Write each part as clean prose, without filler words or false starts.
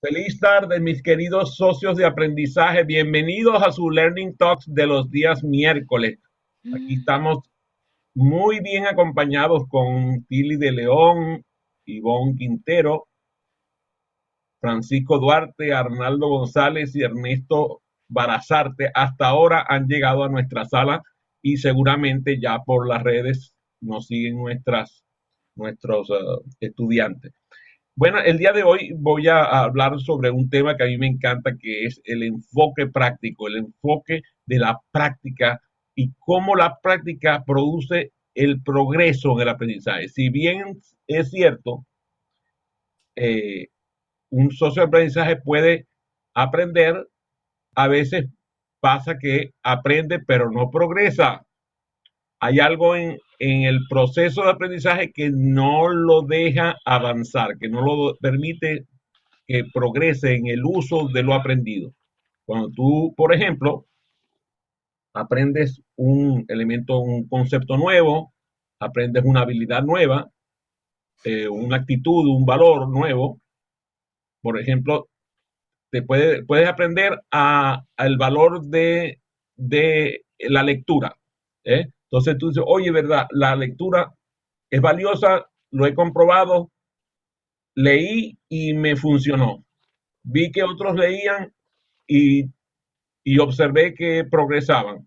Feliz tarde, mis queridos socios de aprendizaje. Bienvenidos a su Learning Talks de los días miércoles. Aquí estamos muy bien acompañados con Tili de León, Ivonne Quintero, Francisco Duarte, Arnaldo González y Ernesto Barazarte. Hasta ahora han llegado a nuestra sala y seguramente ya por las redes nos siguen nuestros estudiantes. Bueno, el día de hoy voy a hablar sobre un tema que a mí me encanta, que es el enfoque práctico, el enfoque de la práctica y cómo la práctica produce el progreso en el aprendizaje. Si bien es cierto, eh, un socio de aprendizaje puede aprender, a veces pasa que aprende pero no progresa. Hay algo en el proceso de aprendizaje que no lo deja avanzar, que no lo permite que progrese en el uso de lo aprendido. Cuando tú, por ejemplo, aprendes un elemento, un concepto nuevo, aprendes una habilidad nueva, una actitud, un valor nuevo, por ejemplo, puedes aprender al valor de la lectura. Entonces tú dices, oye, ¿verdad? La lectura es valiosa, lo he comprobado, leí y me funcionó. Vi que otros leían y observé que progresaban.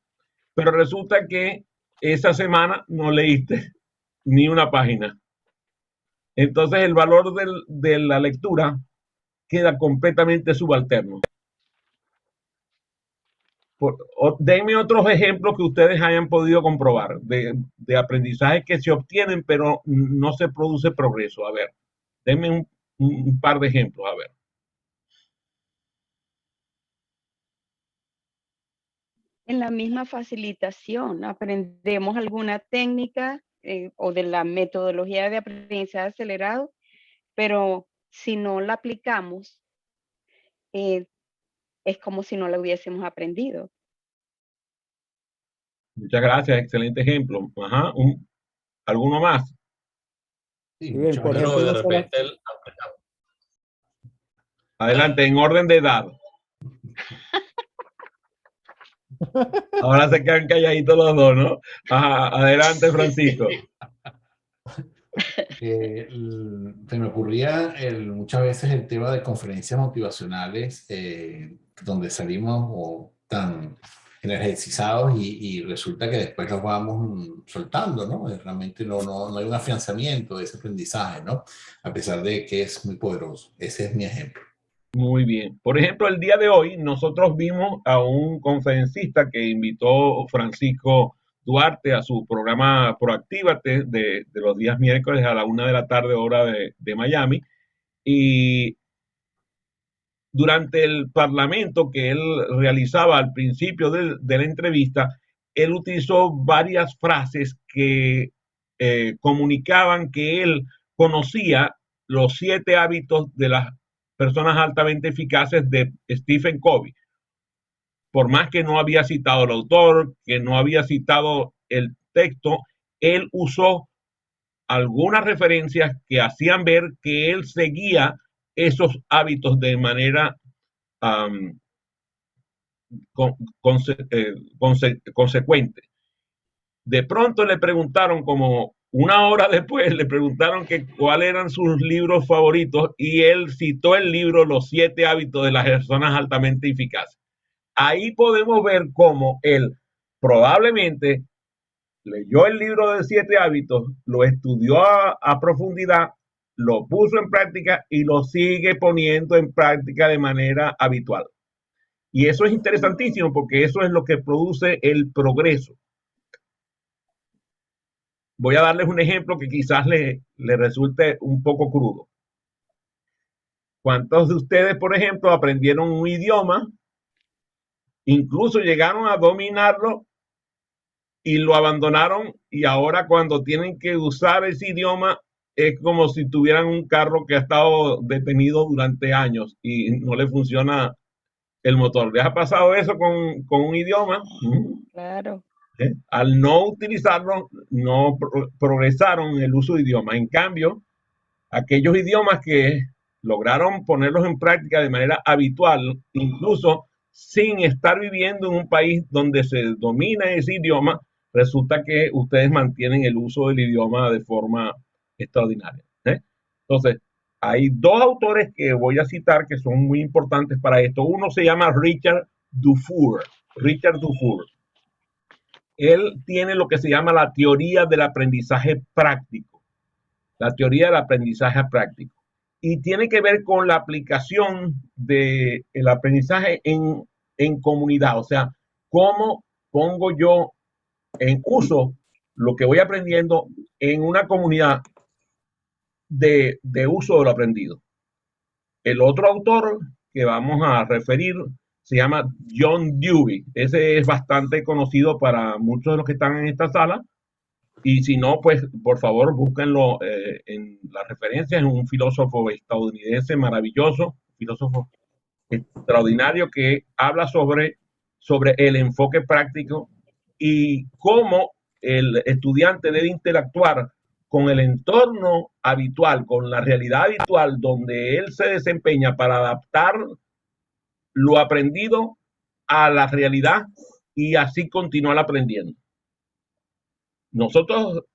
Pero resulta que esa semana no leíste ni una página. Entonces el valor de la lectura queda completamente subalterno. Denme otros ejemplos que ustedes hayan podido comprobar de aprendizaje que se obtienen, pero no se produce progreso. A ver, denme un par de ejemplos. A ver. En la misma facilitación, aprendemos alguna técnica o de la metodología de aprendizaje acelerado, pero si no la aplicamos, eh, es como si no la hubiésemos aprendido. Muchas gracias, excelente ejemplo. Ajá, ¿alguno más? Sí, Bien, muchas por veces. ejemplo, Pero de una sola, repente Adelante, en orden de edad. Ahora se quedan calladitos los dos, ¿no? Ajá, adelante, Francisco. Se me ocurría muchas veces el tema de conferencias motivacionales donde salimos tan energizados y resulta que después los vamos soltando, ¿no? Realmente no hay un afianzamiento de ese aprendizaje, ¿no? A pesar de que es muy poderoso. Ese es mi ejemplo. Muy bien. Por ejemplo, el día de hoy nosotros vimos a un conferencista que invitó Francisco Duarte a su programa Proactívate de los días miércoles a la 1 de la tarde, hora de Miami. Y durante el parlamento que él realizaba al principio de la entrevista, él utilizó varias frases que comunicaban que él conocía los 7 hábitos de las personas altamente eficaces de Stephen Covey. Por más que no había citado el autor, que no había citado el texto, él usó algunas referencias que hacían ver que él seguía esos hábitos de manera um, consecuente. De pronto le preguntaron, como 1 hora después, le preguntaron que cuáles eran sus libros favoritos y él citó el libro Los 7 hábitos de las personas altamente eficaces. Ahí podemos ver cómo él probablemente leyó el libro de 7 hábitos, lo estudió a profundidad, lo puso en práctica y lo sigue poniendo en práctica de manera habitual. Y eso es interesantísimo porque eso es lo que produce el progreso. Voy a darles un ejemplo que quizás le resulte un poco crudo. ¿Cuántos de ustedes, por ejemplo, aprendieron un idioma, incluso llegaron a dominarlo y lo abandonaron y ahora cuando tienen que usar ese idioma es como si tuvieran un carro que ha estado detenido durante años y no le funciona el motor? ¿Les ha pasado eso con un idioma? Claro. Al no utilizarlo, no progresaron en el uso de idiomas. En cambio, aquellos idiomas que lograron ponerlos en práctica de manera habitual, incluso sin estar viviendo en un país donde se domina ese idioma, resulta que ustedes mantienen el uso del idioma de forma extraordinaria. Entonces, hay dos autores que voy a citar que son muy importantes para esto. Uno se llama Richard Dufour. Richard Dufour. Él tiene lo que se llama la teoría del aprendizaje práctico. La teoría del aprendizaje práctico. Y tiene que ver con la aplicación del aprendizaje en comunidad. O sea, cómo pongo yo en uso lo que voy aprendiendo en una comunidad de uso de lo aprendido. El otro autor que vamos a referir se llama John Dewey. Ese es bastante conocido para muchos de los que están en esta sala. Y si no, pues por favor búsquenlo en las referencias. Es un filósofo estadounidense maravilloso, filósofo extraordinario que habla sobre el enfoque práctico y cómo el estudiante debe interactuar con el entorno habitual, con la realidad habitual donde él se desempeña para adaptar lo aprendido a la realidad y así continuar aprendiendo. Nosotros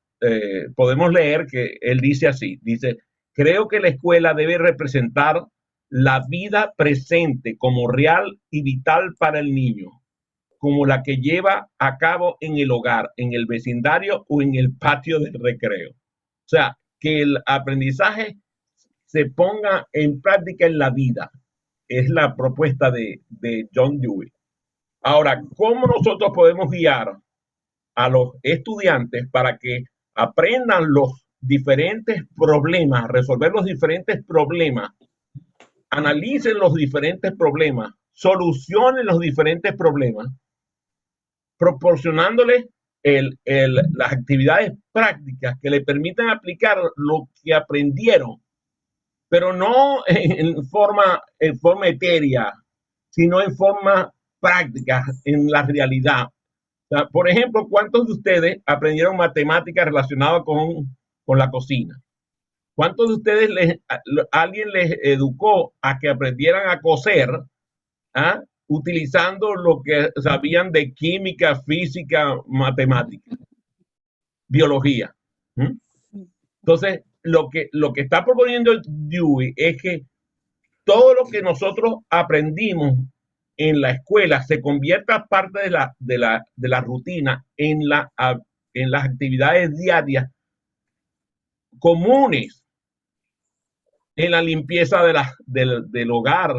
podemos leer que él dice así, dice, creo que la escuela debe representar la vida presente como real y vital para el niño, como la que lleva a cabo en el hogar, en el vecindario o en el patio del recreo. O sea, que el aprendizaje se ponga en práctica en la vida. Es la propuesta de John Dewey. Ahora, ¿cómo nosotros podemos guiar a los estudiantes para que aprendan los diferentes problemas, resolver los diferentes problemas, analicen los diferentes problemas, solucionen los diferentes problemas, proporcionándoles las actividades prácticas que le permitan aplicar lo que aprendieron, pero no en forma etérea, sino en forma práctica, en la realidad. O sea, por ejemplo, ¿cuántos de ustedes aprendieron matemáticas relacionadas con la cocina? ¿Cuántos de ustedes alguien les educó a que aprendieran a coser utilizando lo que sabían de química, física, matemática, biología? Entonces, lo que está proponiendo Dewey es que todo lo que nosotros aprendimos en la escuela se convierta parte de la rutina en las actividades diarias comunes, en la limpieza del hogar,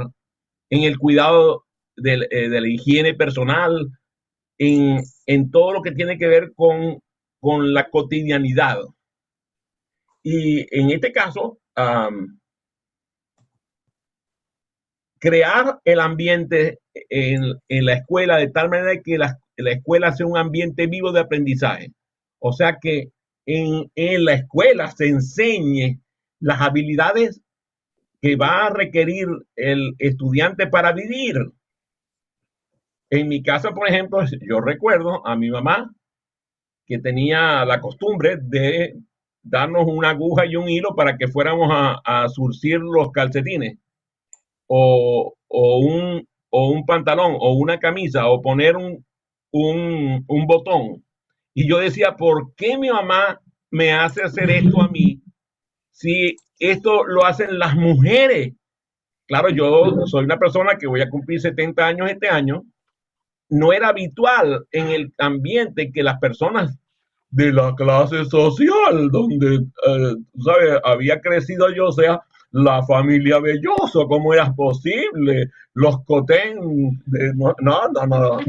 en el cuidado de la higiene personal, en todo lo que tiene que ver con la cotidianidad. Y en este caso, crear el ambiente en la escuela de tal manera que la escuela sea un ambiente vivo de aprendizaje. O sea que en la escuela se enseñe las habilidades que va a requerir el estudiante para vivir. En mi casa, por ejemplo, yo recuerdo a mi mamá que tenía la costumbre de darnos una aguja y un hilo para que fuéramos a surcir los calcetines o un pantalón o una camisa o poner un botón. Y yo decía, ¿por qué mi mamá me hace hacer esto a mí si esto lo hacen las mujeres? Claro, yo soy una persona que voy a cumplir 70 años este año. No era habitual en el ambiente que las personas de la clase social donde, ¿sabes? Había crecido yo, o sea, la familia Belloso, ¿cómo era posible? Los Cotén, no.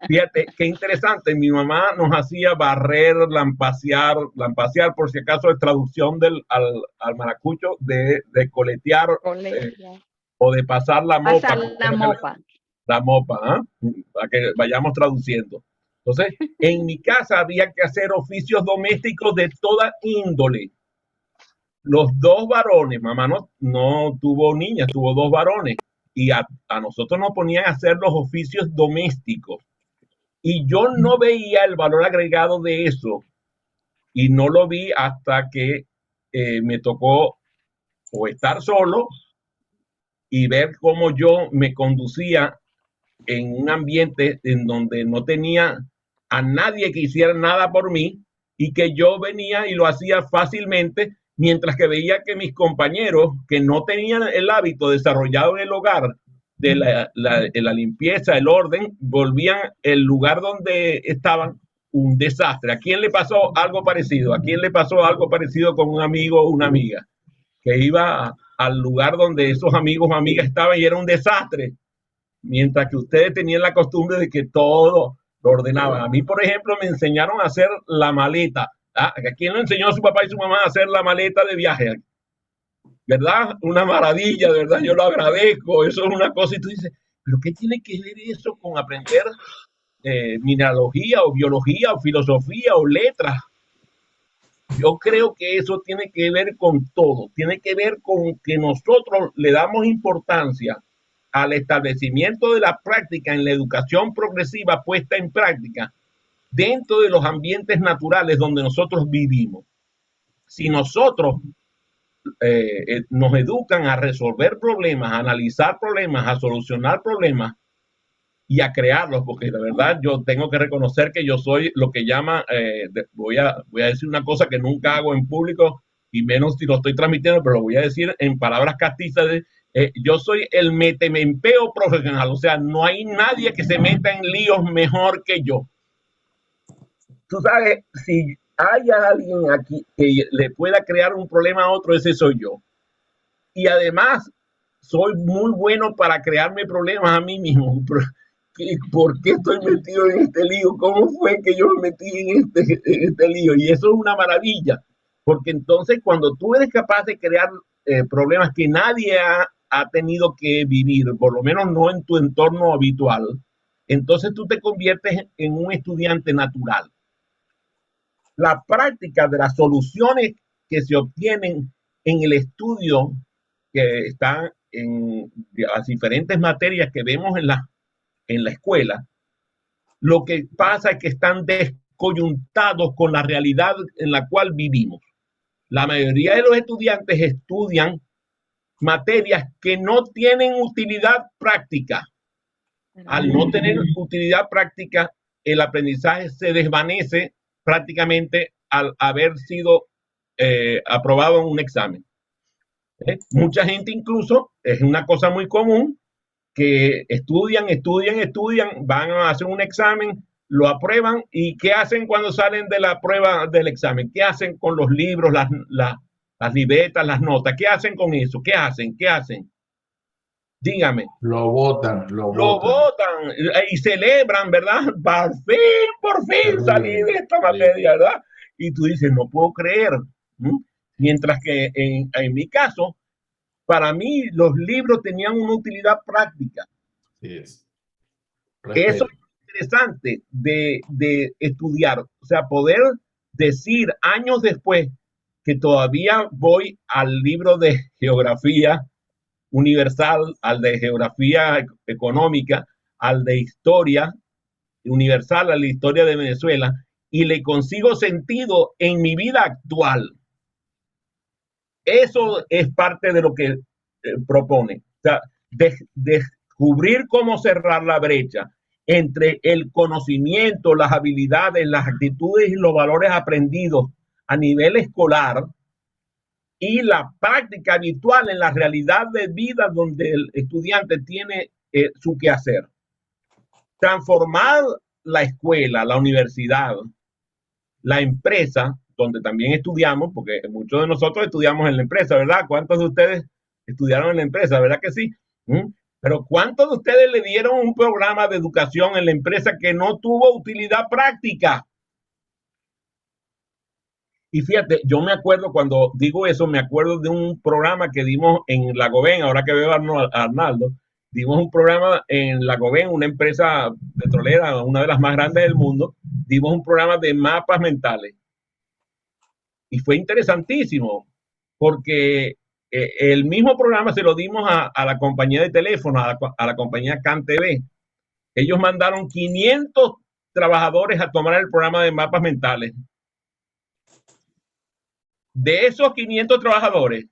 Fíjate, qué interesante, mi mamá nos hacía barrer, lampasear por si acaso es traducción al maracucho, de coletear o de pasar la mopa. La mopa, para que vayamos traduciendo. Entonces, en mi casa había que hacer oficios domésticos de toda índole. Los dos varones, mamá no tuvo niñas, tuvo dos varones, y a nosotros nos ponían a hacer los oficios domésticos. Y yo no veía el valor agregado de eso, y no lo vi hasta que me tocó o estar solo y ver cómo yo me conducía en un ambiente en donde no tenía a nadie que hiciera nada por mí y que yo venía y lo hacía fácilmente, mientras que veía que mis compañeros que no tenían el hábito desarrollado en el hogar de la limpieza, el orden, volvían el lugar donde estaban un desastre. ¿A quién le pasó algo parecido? ¿A quién le pasó algo parecido con un amigo o una amiga que iba al lugar donde esos amigos o amigas estaban y era un desastre? Mientras que ustedes tenían la costumbre de que todo lo ordenaban. A mí, por ejemplo, me enseñaron a hacer la maleta. ¿A quién le enseñó a su papá y su mamá a hacer la maleta de viaje? ¿Verdad? Una maravilla, ¿verdad? Yo lo agradezco. Eso es una cosa y tú dices, ¿pero qué tiene que ver eso con aprender mineralogía o biología o filosofía o letras? Yo creo que eso tiene que ver con todo. Tiene que ver con que nosotros le damos importancia al establecimiento de la práctica en la educación progresiva puesta en práctica dentro de los ambientes naturales donde nosotros vivimos. Si nosotros nos educan a resolver problemas, a analizar problemas, a solucionar problemas y a crearlos, porque de verdad yo tengo que reconocer que yo soy lo que llama, voy a decir una cosa que nunca hago en público y menos si lo estoy transmitiendo, pero lo voy a decir en palabras castizas de, yo soy el metemempeo profesional, o sea, no hay nadie que se meta en líos mejor que yo. Tú sabes, si hay alguien aquí que le pueda crear un problema a otro, ese soy yo. Y además, soy muy bueno para crearme problemas a mí mismo. ¿Por qué estoy metido en este lío? ¿Cómo fue que yo me metí en este lío? Y eso es una maravilla, porque entonces cuando tú eres capaz de crear problemas que nadie ha tenido que vivir, por lo menos no en tu entorno habitual, entonces tú te conviertes en un estudiante natural. La práctica de las soluciones que se obtienen en el estudio que están en las diferentes materias que vemos en la escuela, lo que pasa es que están descoyuntados con la realidad en la cual vivimos. La mayoría de los estudiantes estudian materias que no tienen utilidad práctica. Al no tener utilidad práctica, el aprendizaje se desvanece prácticamente al haber sido aprobado en un examen. Mucha gente incluso, es una cosa muy común, que estudian, van a hacer un examen, lo aprueban y ¿qué hacen cuando salen de la prueba del examen? ¿Qué hacen con los libros, las libretas, las notas? ¿Qué hacen con eso? ¿Qué hacen? Dígame. Lo votan. Lo votan y celebran, ¿verdad? Por fin salí de esta materia, ¿verdad? Y tú dices, no puedo creer. Mientras que en mi caso, para mí los libros tenían una utilidad práctica. Sí es. Eso es interesante de estudiar, o sea, poder decir años después que todavía voy al libro de geografía universal, al de geografía económica, al de historia universal, a la historia de Venezuela, y le consigo sentido en mi vida actual. Eso es parte de lo que propone. O sea, descubrir cómo cerrar la brecha entre el conocimiento, las habilidades, las actitudes y los valores aprendidos a nivel escolar y la práctica habitual en la realidad de vida donde el estudiante tiene su quehacer. Transformar la escuela, la universidad, la empresa, donde también estudiamos, porque muchos de nosotros estudiamos en la empresa, ¿verdad? ¿Cuántos de ustedes estudiaron en la empresa? ¿Verdad que sí? Pero ¿cuántos de ustedes le dieron un programa de educación en la empresa que no tuvo utilidad práctica? Y fíjate, yo me acuerdo cuando digo eso, me acuerdo de un programa que dimos en Lagoven, ahora que veo a Arnaldo, dimos un programa en Lagoven, una empresa petrolera, una de las más grandes del mundo, dimos un programa de mapas mentales. Y fue interesantísimo, porque el mismo programa se lo dimos a la compañía de teléfono, a la compañía CanTV. Ellos mandaron 500 trabajadores a tomar el programa de mapas mentales. De esos 500 trabajadores,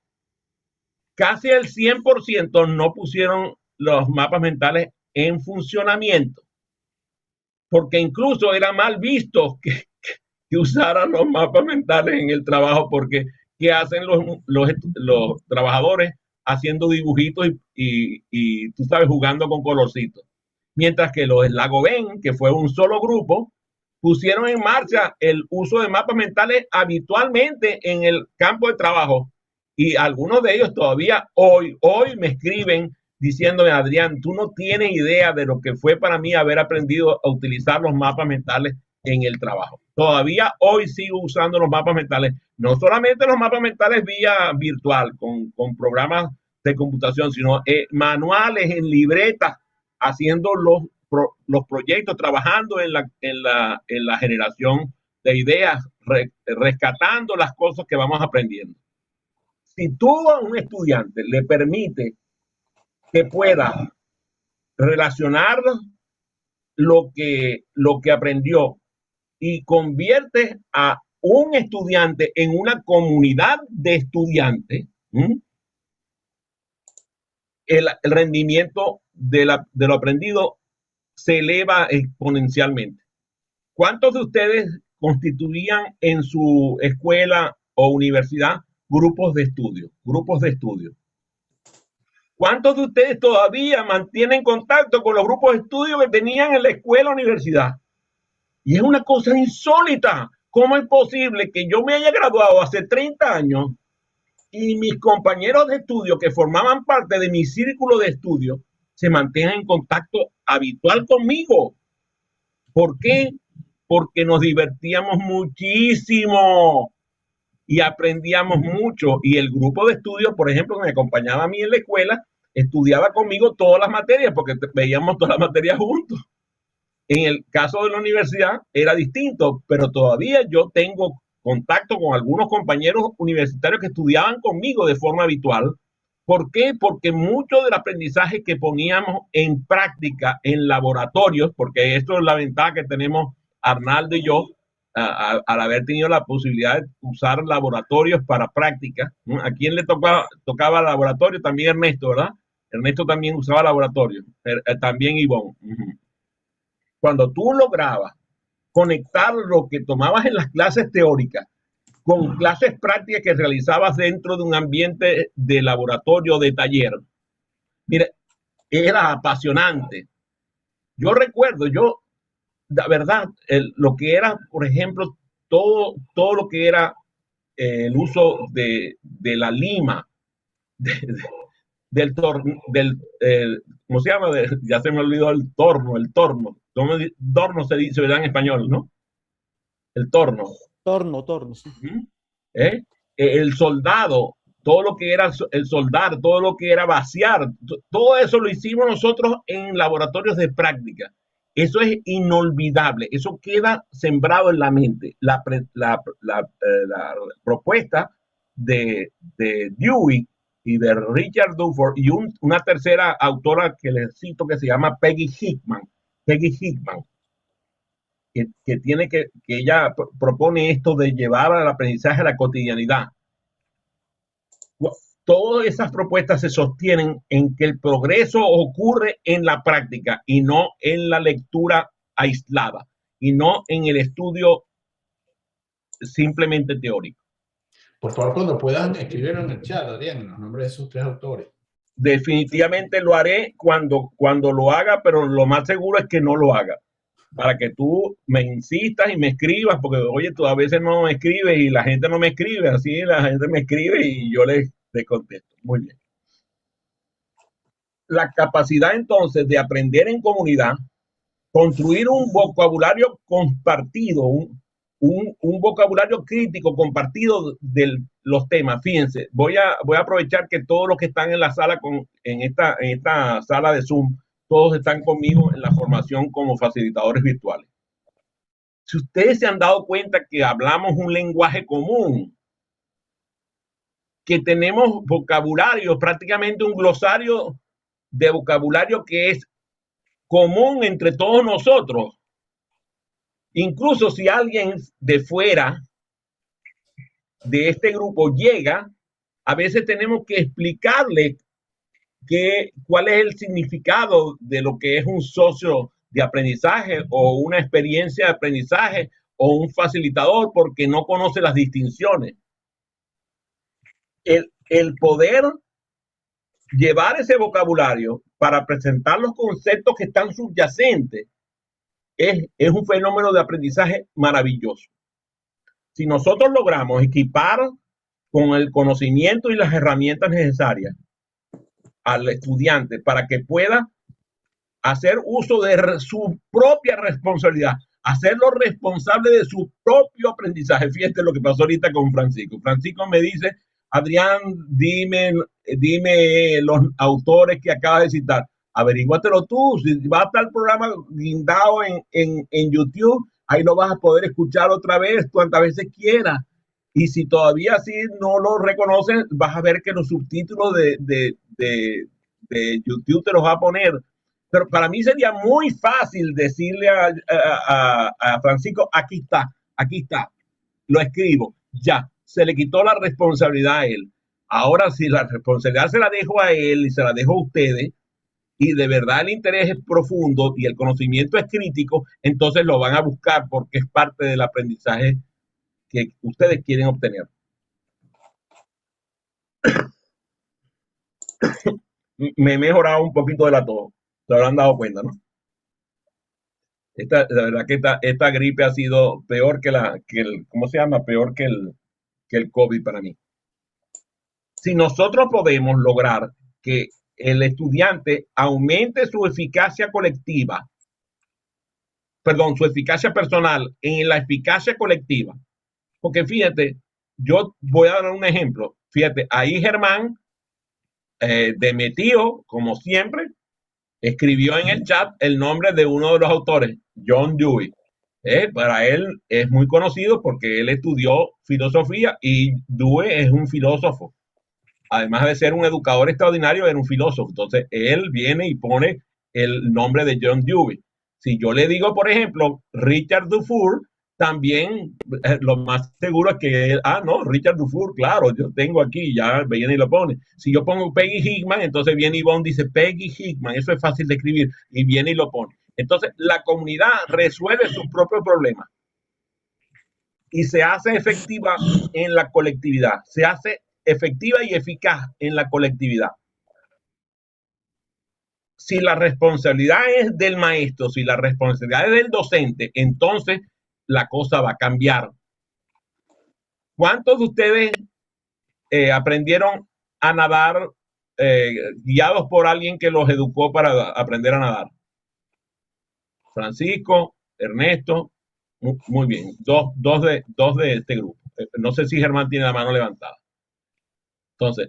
casi el 100% no pusieron los mapas mentales en funcionamiento, porque incluso era mal visto que usaran los mapas mentales en el trabajo, porque ¿qué hacen los trabajadores haciendo dibujitos y tú sabes, jugando con colorcitos? Mientras que los Lagoven, que fue un solo grupo, pusieron en marcha el uso de mapas mentales habitualmente en el campo de trabajo. Y algunos de ellos todavía hoy me escriben diciéndome, Adrián, tú no tienes idea de lo que fue para mí haber aprendido a utilizar los mapas mentales en el trabajo. Todavía hoy sigo usando los mapas mentales, no solamente los mapas mentales vía virtual, con programas de computación, sino manuales en libretas, haciendo los proyectos, trabajando en la generación de ideas, rescatando las cosas que vamos aprendiendo. Si tú a un estudiante le permite que pueda relacionar lo que aprendió y convierte a un estudiante en una comunidad de estudiantes, el rendimiento de lo aprendido se eleva exponencialmente. ¿Cuántos de ustedes constituían en su escuela o universidad grupos de estudio? Grupos de estudio. ¿Cuántos de ustedes todavía mantienen contacto con los grupos de estudio que tenían en la escuela o universidad? Y es una cosa insólita. ¿Cómo es posible que yo me haya graduado hace 30 años y mis compañeros de estudio que formaban parte de mi círculo de estudio se mantengan en contacto habitual conmigo? ¿Por qué? Porque nos divertíamos muchísimo y aprendíamos mucho. Y el grupo de estudio, por ejemplo, que me acompañaba a mí en la escuela, estudiaba conmigo todas las materias porque veíamos todas las materias juntos. En el caso de la universidad era distinto, pero todavía yo tengo contacto con algunos compañeros universitarios que estudiaban conmigo de forma habitual. ¿Por qué? Porque mucho del aprendizaje que poníamos en práctica en laboratorios, porque esto es la ventaja que tenemos Arnaldo y yo, al haber tenido la posibilidad de usar laboratorios para práctica. ¿A quién le tocaba laboratorio? También Ernesto, ¿verdad? Ernesto también usaba laboratorio, también Ivonne. Cuando tú lograbas conectar lo que tomabas en las clases teóricas con clases prácticas que realizabas dentro de un ambiente de laboratorio, de taller, mira, era apasionante. Yo recuerdo, la verdad, lo que era, por ejemplo, todo lo que era el uso de la lima, del ¿cómo se llama? Ya se me olvidó el torno. Torno se dice, ¿verdad? En español, ¿no? El torno. Torno, sí. El soldado, todo lo que era el soldar, todo lo que era vaciar, todo eso lo hicimos nosotros en laboratorios de práctica. Eso es inolvidable, eso queda sembrado en la mente. La propuesta de Dewey y de Richard Duford y una tercera autora que les cito que se llama Peggy Hickman, que ella propone esto de llevar al aprendizaje a la cotidianidad. Todas esas propuestas se sostienen en que el progreso ocurre en la práctica y no en la lectura aislada y no en el estudio simplemente teórico. Por favor, cuando puedan, escribirlo en el chat, Adrián, los nombres de esos tres autores. Definitivamente lo haré cuando lo haga, pero lo más seguro es que no lo haga. Para que tú me insistas y me escribas, porque oye, tú a veces no me escribes y la gente no me escribe, así la gente me escribe y yo les contesto. Muy bien. La capacidad entonces de aprender en comunidad, construir un vocabulario compartido, un vocabulario crítico compartido de los temas. Fíjense, voy a aprovechar que todos los que están en la sala, en esta sala de Zoom, todos están conmigo en la formación como facilitadores virtuales. Si ustedes se han dado cuenta que hablamos un lenguaje común, que tenemos vocabulario, prácticamente un glosario de vocabulario que es común entre todos nosotros. Incluso si alguien de fuera de este grupo llega a veces tenemos que explicarle cuál es el significado de lo que es un socio de aprendizaje o una experiencia de aprendizaje o un facilitador, porque no conoce las distinciones. El poder llevar ese vocabulario para presentar los conceptos que están subyacentes es un fenómeno de aprendizaje maravilloso. Si nosotros logramos equipar con el conocimiento y las herramientas necesarias al estudiante para que pueda hacer uso de su propia responsabilidad, hacerlo responsable de su propio aprendizaje. Fíjate lo que pasó ahorita con Francisco. Francisco me dice, Adrián, dime los autores que acabas de citar. Averíguatelo tú. Si va a estar el programa guindado en YouTube, ahí lo vas a poder escuchar otra vez, cuantas veces quieras. Y si todavía así no lo reconoces, vas a ver que los subtítulos de YouTube te los va a poner. Pero para mí sería muy fácil decirle a Francisco, aquí está, lo escribo, ya, se le quitó la responsabilidad a él. Ahora, si la responsabilidad se la dejo a él y se la dejo a ustedes, y de verdad el interés es profundo y el conocimiento es crítico, entonces lo van a buscar porque es parte del aprendizaje que ustedes quieren obtener. Me he mejorado un poquito de la tos, se habrán dado cuenta, ¿no? La verdad que esta gripe ha sido peor ¿cómo se llama? Peor que el COVID para mí. Si nosotros podemos lograr que el estudiante aumente su eficacia colectiva, perdón, su eficacia personal en la eficacia colectiva, porque fíjate, yo voy a dar un ejemplo. Fíjate, ahí Germán, de mi tío, como siempre, escribió en el chat el nombre de uno de los autores, John Dewey. Para él es muy conocido porque él estudió filosofía y Dewey es un filósofo. Además de ser un educador extraordinario, era un filósofo. Entonces, él viene y pone el nombre de John Dewey. Si yo le digo, por ejemplo, Richard Dufour, también lo más seguro es que él, no, Richard Dufour, claro, yo tengo aquí, ya viene y lo pone. Si yo pongo Peggy Hickman, entonces viene Ivonne y dice Peggy Hickman, eso es fácil de escribir, y viene y lo pone. Entonces, la comunidad resuelve sus propios problemas y se hace efectiva en la colectividad, se hace efectiva y eficaz en la colectividad. Si la responsabilidad es del maestro, si la responsabilidad es del docente, entonces la cosa va a cambiar. ¿Cuántos de ustedes aprendieron a nadar guiados por alguien que los educó para aprender a nadar? Francisco, Ernesto, muy bien, dos de este grupo. No sé si Germán tiene la mano levantada. Entonces,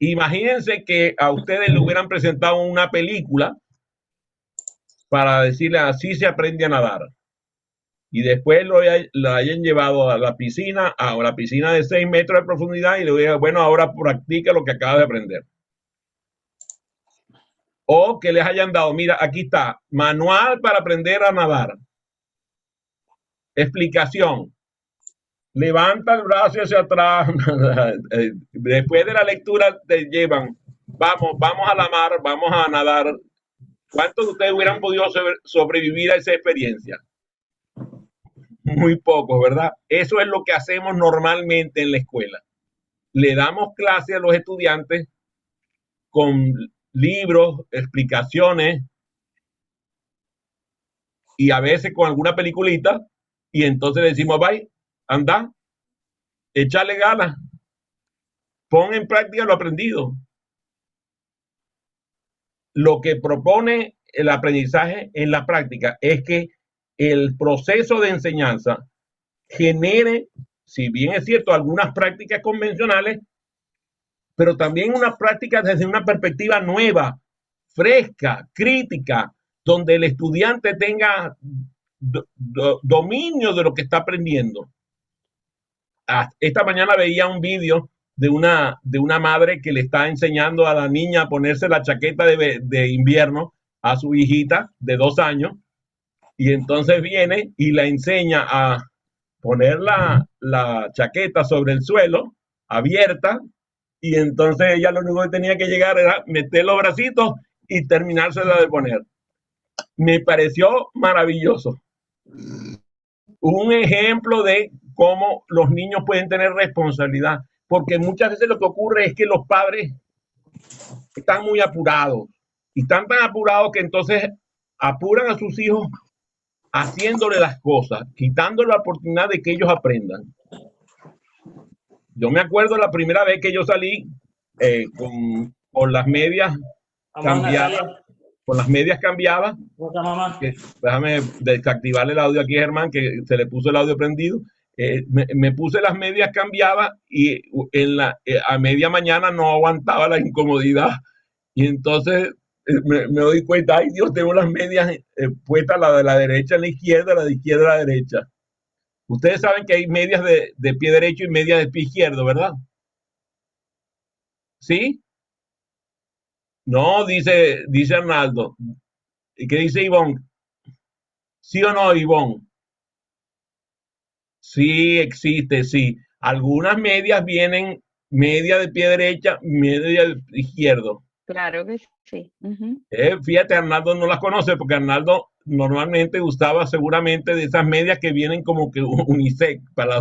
imagínense que a ustedes le hubieran presentado una película para decirle así se aprende a nadar. Y después lo hayan llevado a la piscina de 6 metros de profundidad y le digan, bueno, ahora practica lo que acaba de aprender. O que les hayan dado, mira, aquí está, manual para aprender a nadar. Explicación. Levanta el brazo hacia atrás. Después de la lectura te llevan, vamos a la mar, vamos a nadar. ¿Cuántos de ustedes hubieran podido sobrevivir a esa experiencia? Muy pocos, ¿verdad? Eso es lo que hacemos normalmente en la escuela. Le damos clase a los estudiantes con libros, explicaciones y a veces con alguna peliculita y entonces le decimos, bye, anda, échale ganas, pon en práctica lo aprendido. Lo que propone el aprendizaje en la práctica es que el proceso de enseñanza genere, si bien es cierto, algunas prácticas convencionales, pero también unas prácticas desde una perspectiva nueva, fresca, crítica, donde el estudiante tenga dominio de lo que está aprendiendo. Esta mañana veía un vídeo de una madre que le está enseñando a la niña a ponerse la chaqueta de invierno a su hijita de 2 años y entonces viene y la enseña a poner la chaqueta sobre el suelo, abierta, y entonces ella lo único que tenía que llegar era meter los bracitos y terminársela de poner. Me pareció maravilloso. Un ejemplo de cómo los niños pueden tener responsabilidad, porque muchas veces lo que ocurre es que los padres están muy apurados y están tan apurados que entonces apuran a sus hijos haciéndole las cosas, quitándole la oportunidad de que ellos aprendan. Yo me acuerdo la primera vez que yo salí con las medias cambiadas, déjame desactivarle el audio aquí, Germán, que se le puso el audio prendido. Me puse las medias cambiadas y a media mañana no aguantaba la incomodidad. Y entonces me doy cuenta, ay Dios, tengo las medias puestas, la de la derecha en la izquierda, la de izquierda a la derecha. Ustedes saben que hay medias de pie derecho y medias de pie izquierdo, ¿verdad? ¿Sí? No, dice Arnaldo. ¿Y qué dice Ivonne? ¿Sí o no, Ivonne? Sí, existe, sí. Algunas medias vienen media de pie derecha, media de izquierdo. Claro que sí. Fíjate, Arnaldo no las conoce porque Arnaldo normalmente usaba seguramente de esas medias que vienen como que unisex para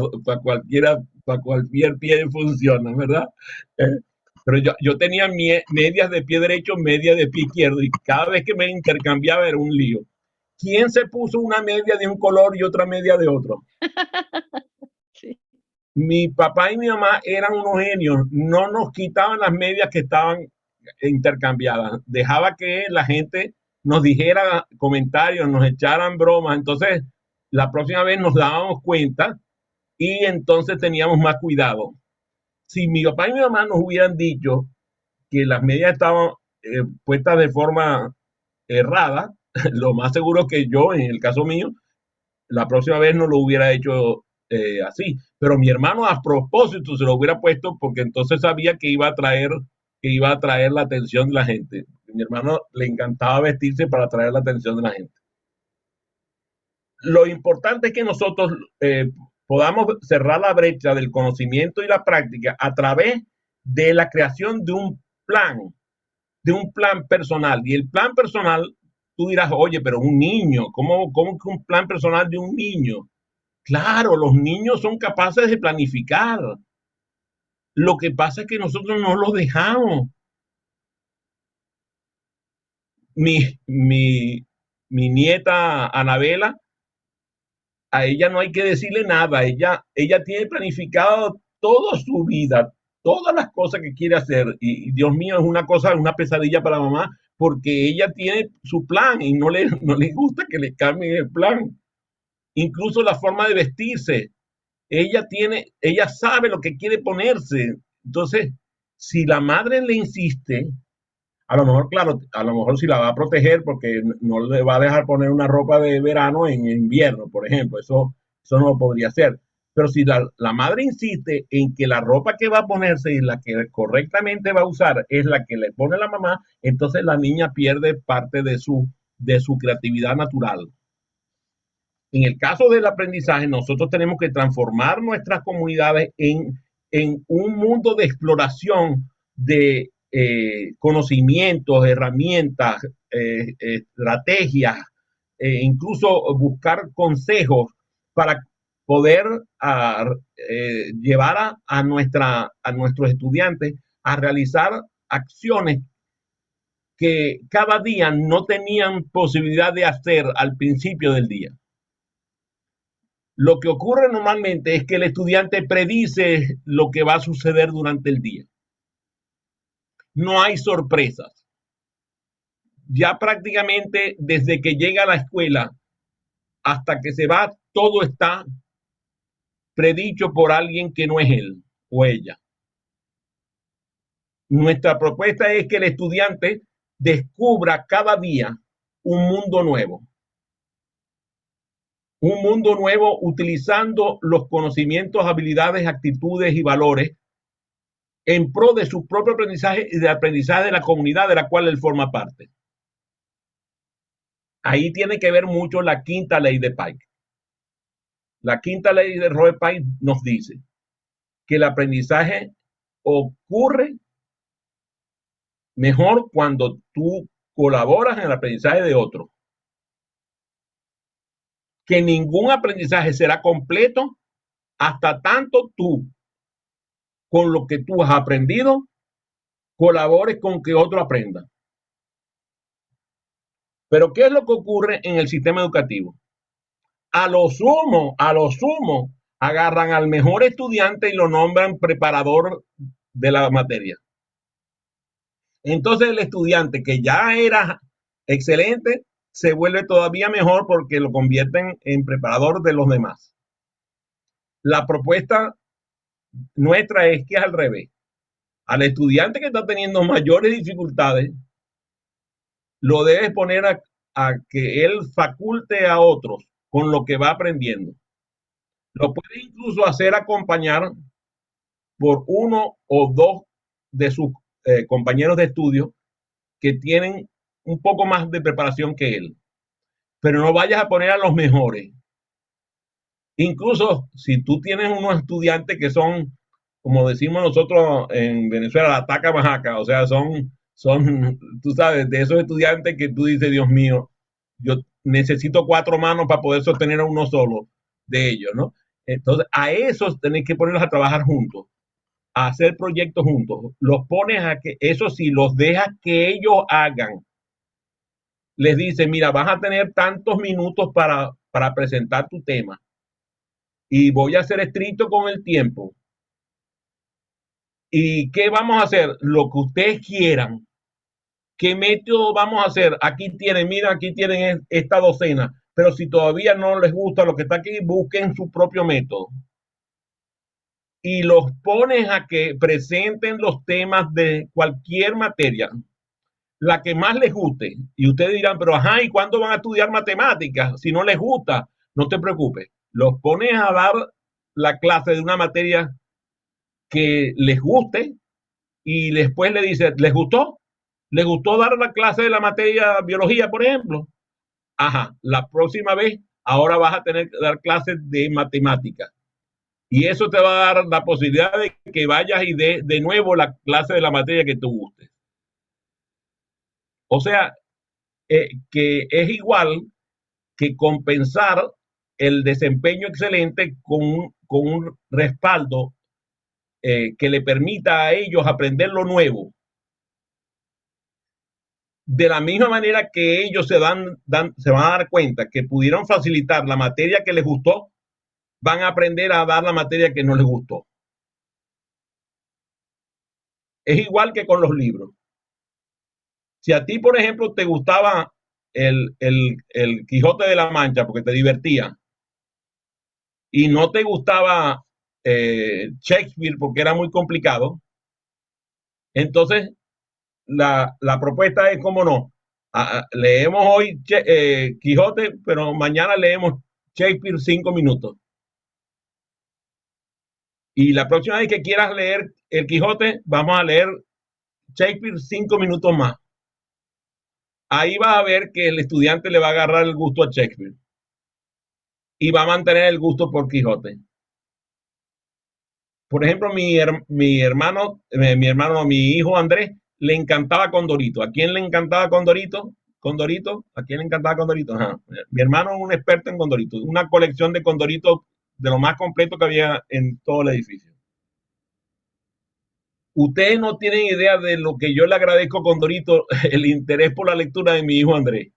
cualquier pie funciona, ¿verdad? Pero yo tenía medias de pie derecho, medias de pie izquierdo y cada vez que me intercambiaba era un lío. ¿Quién se puso una media de un color y otra media de otro? Sí. Mi papá y mi mamá eran unos genios, no nos quitaban las medias que estaban intercambiadas, dejaba que la gente nos dijera comentarios, nos echaran bromas, entonces la próxima vez nos dábamos cuenta y entonces teníamos más cuidado. Si mi papá y mi mamá nos hubieran dicho que las medias estaban puestas de forma errada, lo más seguro que yo, en el caso mío, la próxima vez no lo hubiera hecho así. Pero mi hermano a propósito se lo hubiera puesto porque entonces sabía que iba a traer la atención de la gente. A mi hermano le encantaba vestirse para atraer la atención de la gente. Lo importante es que nosotros podamos cerrar la brecha del conocimiento y la práctica a través de la creación de un plan personal. Y el plan personal, tú dirás, oye, pero un niño, ¿cómo que un plan personal de un niño? Claro, los niños son capaces de planificar. Lo que pasa es que nosotros no los dejamos. Mi, mi, mi nieta Anabela, a ella no hay que decirle nada. Ella tiene planificado toda su vida, todas las cosas que quiere hacer. Y Dios mío, es una pesadilla para mamá, porque ella tiene su plan y no le gusta que le cambien el plan. Incluso la forma de vestirse. Ella sabe lo que quiere ponerse. Entonces, si la madre le insiste, a lo mejor, claro, a lo mejor si la va a proteger porque no le va a dejar poner una ropa de verano en invierno, por ejemplo, eso no lo podría hacer. Pero si la madre insiste en que la ropa que va a ponerse y la que correctamente va a usar es la que le pone la mamá, entonces la niña pierde parte de su creatividad natural. En el caso del aprendizaje, nosotros tenemos que transformar nuestras comunidades en un mundo de exploración de conocimientos, herramientas, estrategias, incluso buscar consejos para poder llevar a nuestros estudiantes a realizar acciones que cada día no tenían posibilidad de hacer al principio del día. Lo que ocurre normalmente es que el estudiante predice lo que va a suceder durante el día. No hay sorpresas. Ya prácticamente desde que llega a la escuela hasta que se va, todo está predicho por alguien que no es él o ella. Nuestra propuesta es que el estudiante descubra cada día un mundo nuevo. Un mundo nuevo utilizando los conocimientos, habilidades, actitudes y valores en pro de su propio aprendizaje y de aprendizaje de la comunidad de la cual él forma parte. Ahí tiene que ver mucho la quinta ley de Pike. La quinta ley de Robert Pike nos dice que el aprendizaje ocurre mejor cuando tú colaboras en el aprendizaje de otro. Que ningún aprendizaje será completo hasta tanto tú, con lo que tú has aprendido, colabores con que otro aprenda. Pero ¿qué es lo que ocurre en el sistema educativo? A lo sumo, agarran al mejor estudiante y lo nombran preparador de la materia. Entonces el estudiante que ya era excelente se vuelve todavía mejor porque lo convierten en preparador de los demás. La propuesta nuestra es que es al revés. Al estudiante que está teniendo mayores dificultades, lo debes poner a que él faculte a otros con lo que va aprendiendo. Lo puede incluso hacer acompañar por uno o dos de sus compañeros de estudio que tienen un poco más de preparación que él. Pero no vayas a poner a los mejores. Incluso si tú tienes unos estudiantes que son, como decimos nosotros en Venezuela, la taca majaca, o sea, son, tú sabes, de esos estudiantes que tú dices, Dios mío, yo necesito 4 manos para poder sostener a uno solo de ellos, ¿no? Entonces, a esos tenés que ponerlos a trabajar juntos, a hacer proyectos juntos. Los pones a que, eso sí, los dejas que ellos hagan. Les dices, mira, vas a tener tantos minutos para presentar tu tema y voy a ser estricto con el tiempo. ¿Y qué vamos a hacer? Lo que ustedes quieran. ¿Qué método vamos a hacer? Aquí tienen, mira, aquí tienen esta docena. Pero si todavía no les gusta lo que está aquí, busquen su propio método. Y los pones a que presenten los temas de cualquier materia, la que más les guste. Y ustedes dirán, pero ajá, ¿y cuándo van a estudiar matemáticas? Si no les gusta, no te preocupes. Los pones a dar la clase de una materia que les guste y después le dices, ¿les gustó? ¿Les gustó dar la clase de la materia biología, por ejemplo? Ajá, la próxima vez ahora vas a tener que dar clases de matemáticas. Y eso te va a dar la posibilidad de que vayas y de nuevo la clase de la materia que tú gustes. O sea, que es igual que compensar el desempeño excelente con un respaldo que le permita a ellos aprender lo nuevo. De la misma manera que ellos se van a dar cuenta que pudieron facilitar la materia que les gustó, van a aprender a dar la materia que no les gustó. Es igual que con los libros. Si a ti, por ejemplo, te gustaba el Quijote de la Mancha porque te divertía y no te gustaba Shakespeare porque era muy complicado, entonces la propuesta es, como no, leemos hoy Quijote, pero mañana leemos Shakespeare 5 minutos. Y la próxima vez que quieras leer el Quijote, vamos a leer Shakespeare 5 minutos más. Ahí vas a ver que el estudiante le va a agarrar el gusto a Shakespeare y va a mantener el gusto por Quijote. Por ejemplo, mi hijo Andrés, le encantaba Condorito. ¿A quién le encantaba Condorito? Condorito, ¿a quién le encantaba Condorito? Ajá. Mi hermano es un experto en Condorito, una colección de Condoritos de lo más completo que había en todo el edificio. Ustedes no tienen idea de lo que yo le agradezco a Condorito, el interés por la lectura de mi hijo Andrés.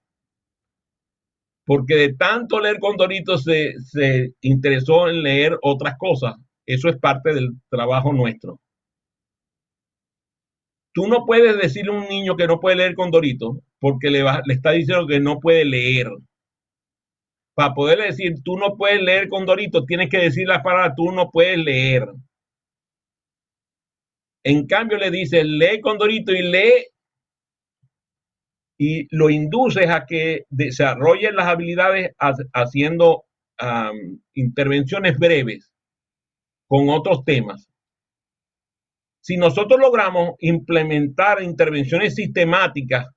Porque de tanto leer Condorito se interesó en leer otras cosas. Eso es parte del trabajo nuestro. Tú no puedes decirle a un niño que no puede leer Condorito porque le está diciendo que no puede leer. Para poderle decir, tú no puedes leer Condorito, tienes que decir las palabras, tú no puedes leer. En cambio le dices, lee Condorito y lee, y lo induces a que desarrolle las habilidades haciendo intervenciones breves con otros temas. Si nosotros logramos implementar intervenciones sistemáticas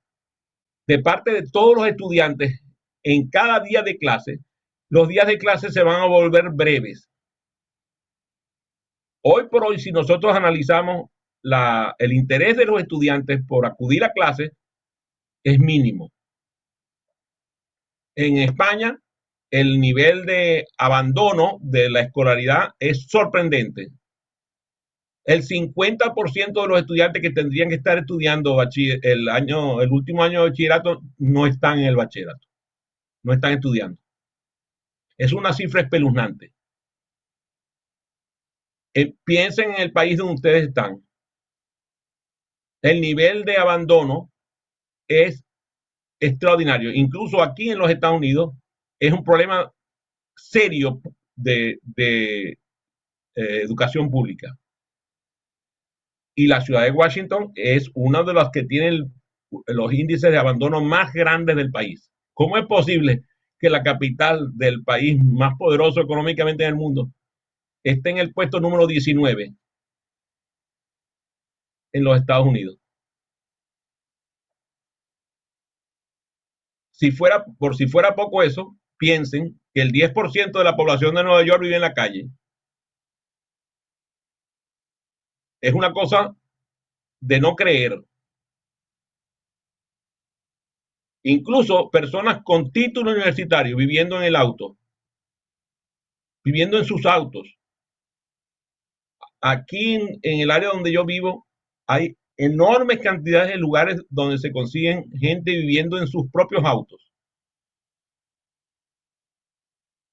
de parte de todos los estudiantes en cada día de clase, los días de clase se van a volver breves. Hoy por hoy, si nosotros analizamos el interés de los estudiantes por acudir a clases es mínimo. En España, el nivel de abandono de la escolaridad es sorprendente. El 50% de los estudiantes que tendrían que estar estudiando el último año de bachillerato no están en el bachillerato, no están estudiando. Es una cifra espeluznante. Piensen en el país donde ustedes están. El nivel de abandono es extraordinario. Incluso aquí en los Estados Unidos es un problema serio de educación pública. Y la ciudad de Washington es una de las que tiene los índices de abandono más grandes del país. ¿Cómo es posible que la capital del país más poderoso económicamente en el mundo esté en el puesto número 19 en los Estados Unidos? Si fuera poco eso, piensen que el 10% de la población de Nueva York vive en la calle. Es una cosa de no creer. Incluso personas con título universitario viviendo en el auto, viviendo en sus autos. Aquí en el área donde yo vivo hay enormes cantidades de lugares donde se consiguen gente viviendo en sus propios autos.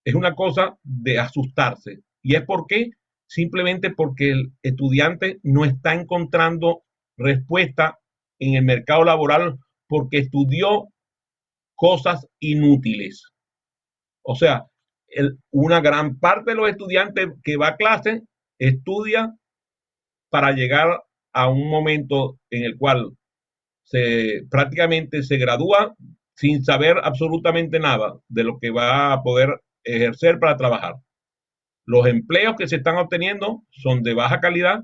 Es una cosa de asustarse. ¿Y es por qué? Simplemente porque el estudiante no está encontrando respuesta en el mercado laboral porque estudió cosas inútiles. O sea, una gran parte de los estudiantes que va a clase estudia para llegar a un momento en el cual prácticamente se gradúa sin saber absolutamente nada de lo que va a poder ejercer para trabajar. Los empleos que se están obteniendo son de baja calidad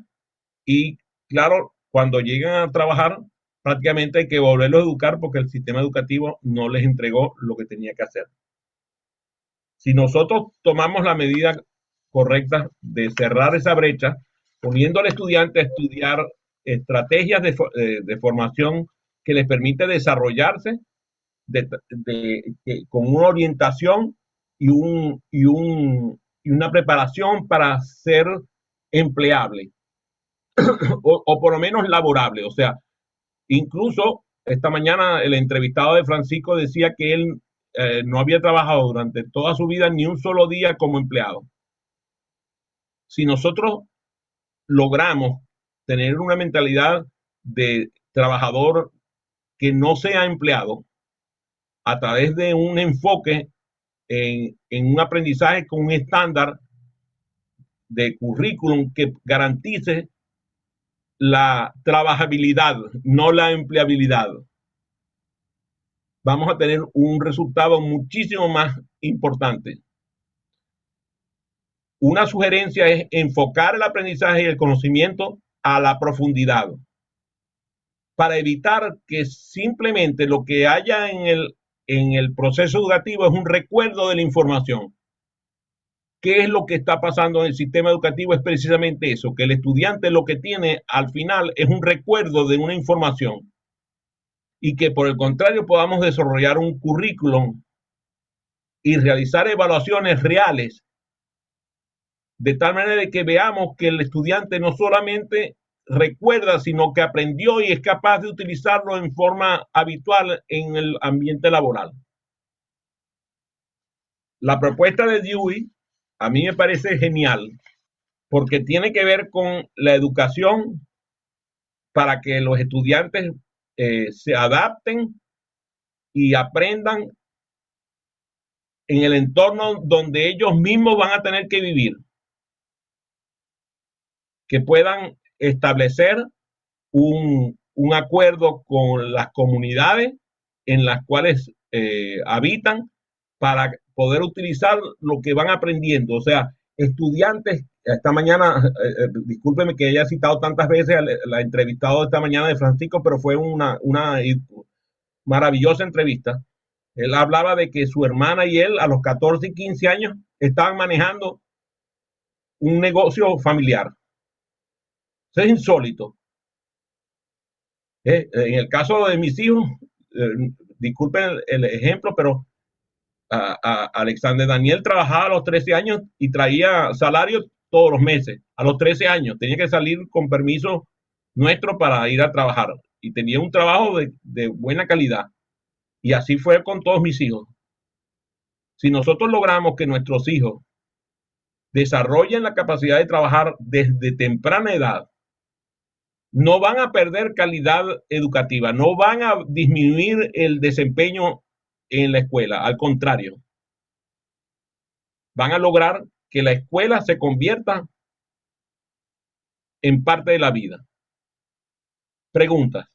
y, claro, cuando llegan a trabajar, prácticamente hay que volverlos a educar porque el sistema educativo no les entregó lo que tenía que hacer. Si nosotros tomamos la medida correcta de cerrar esa brecha, poniendo al estudiante a estudiar estrategias de formación que les permite desarrollarse con una orientación y una preparación para ser empleable o por lo menos laborable. O sea, incluso esta mañana el entrevistado de Francisco decía que él no había trabajado durante toda su vida ni un solo día como empleado. Si nosotros logramos tener una mentalidad de trabajador que no sea empleado a través de un enfoque en un aprendizaje con un estándar de currículum que garantice la trabajabilidad, no la empleabilidad, vamos a tener un resultado muchísimo más importante. Una sugerencia es enfocar el aprendizaje y el conocimiento a la profundidad para evitar que simplemente lo que haya en el proceso educativo es un recuerdo de la información. ¿Qué es lo que está pasando en el sistema educativo? Es precisamente eso, que el estudiante lo que tiene al final es un recuerdo de una información y que por el contrario podamos desarrollar un currículum y realizar evaluaciones reales de tal manera de que veamos que el estudiante no solamente recuerda, sino que aprendió y es capaz de utilizarlo en forma habitual en el ambiente laboral. La propuesta de Dewey a mí me parece genial porque tiene que ver con la educación para que los estudiantes se adapten y aprendan en el entorno donde ellos mismos van a tener que vivir, que puedan establecer un acuerdo con las comunidades en las cuales habitan para poder utilizar lo que van aprendiendo. O sea, estudiantes, esta mañana, discúlpeme que haya citado tantas veces la entrevistado esta mañana de Francisco, pero fue una maravillosa entrevista. Él hablaba de que su hermana y él a los 14 y 15 años estaban manejando un negocio familiar. Eso es insólito. En el caso de mis hijos, disculpen el ejemplo, pero Alexander Daniel trabajaba a los 13 años y traía salario todos los meses. A los 13 años tenía que salir con permiso nuestro para ir a trabajar y tenía un trabajo de buena calidad. Y así fue con todos mis hijos. Si nosotros logramos que nuestros hijos desarrollen la capacidad de trabajar desde temprana edad, no van a perder calidad educativa, no van a disminuir el desempeño en la escuela, al contrario, van a lograr que la escuela se convierta en parte de la vida. Preguntas.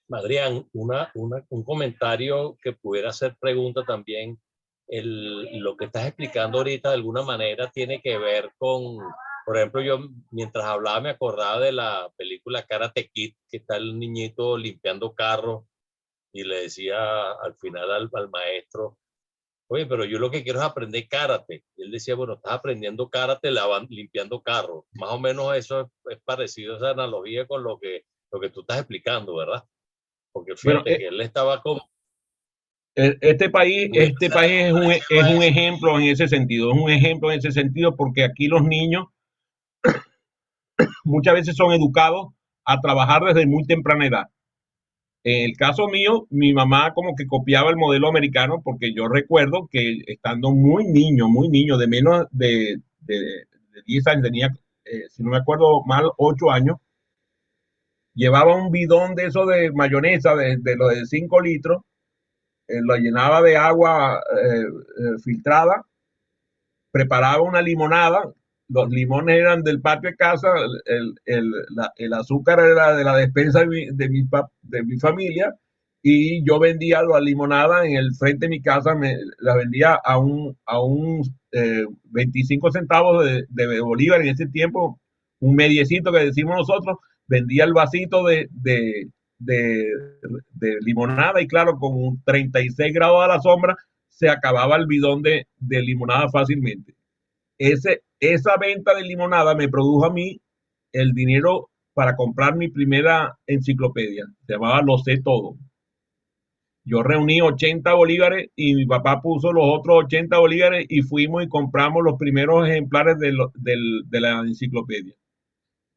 Adrián, un comentario que pudiera ser pregunta también. Lo que estás explicando ahorita de alguna manera tiene que ver con, por ejemplo, yo mientras hablaba me acordaba de la película Karate Kid, que está el niñito limpiando carros y le decía al final al maestro, oye, pero yo lo que quiero es aprender karate. Y él decía, bueno, estás aprendiendo karate limpiando carros. Más o menos eso es parecido a esa analogía con lo que tú estás explicando, ¿verdad? Porque Bueno, fíjate que él estaba como este país muy extraño para ese es un maestro. ejemplo en ese sentido, es un ejemplo en ese sentido porque aquí los niños muchas veces son educados a trabajar desde muy temprana edad. En el caso mío, mi mamá como que copiaba el modelo americano porque yo recuerdo que estando muy niño, de menos de 10 años, tenía, si no me acuerdo mal, 8 años, llevaba un bidón de eso de mayonesa, de lo de 5 litros, lo llenaba de agua filtrada, preparaba una limonada, los limones eran del patio de casa, el azúcar era de la despensa de mi familia y yo vendía la limonada en el frente de mi casa, la vendía a un 25 centavos de bolívar en ese tiempo, un mediecito que decimos nosotros, vendía el vasito de, de limonada y claro, con 36 grados a la sombra se acababa el bidón de limonada fácilmente. Esa venta de limonada me produjo a mí el dinero para comprar mi primera enciclopedia. Se llamaba Lo sé todo. Yo reuní 80 bolívares y mi papá puso los otros 80 bolívares y fuimos y compramos los primeros ejemplares de la enciclopedia.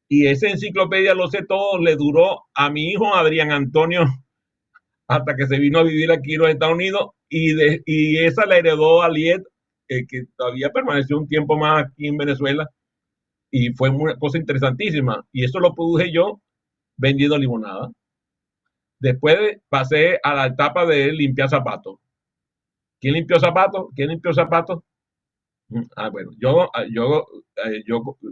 Y esa enciclopedia, Lo sé todo, le duró a mi hijo Adrián Antonio hasta que se vino a vivir aquí en los Estados Unidos y esa la heredó a Liet, que todavía permaneció un tiempo más aquí en Venezuela y fue una cosa interesantísima. Y eso lo produje yo vendiendo limonada. Después pasé a la etapa de limpiar zapatos. ¿Quién limpió zapatos? ¿Quién limpió zapatos? Bueno, yo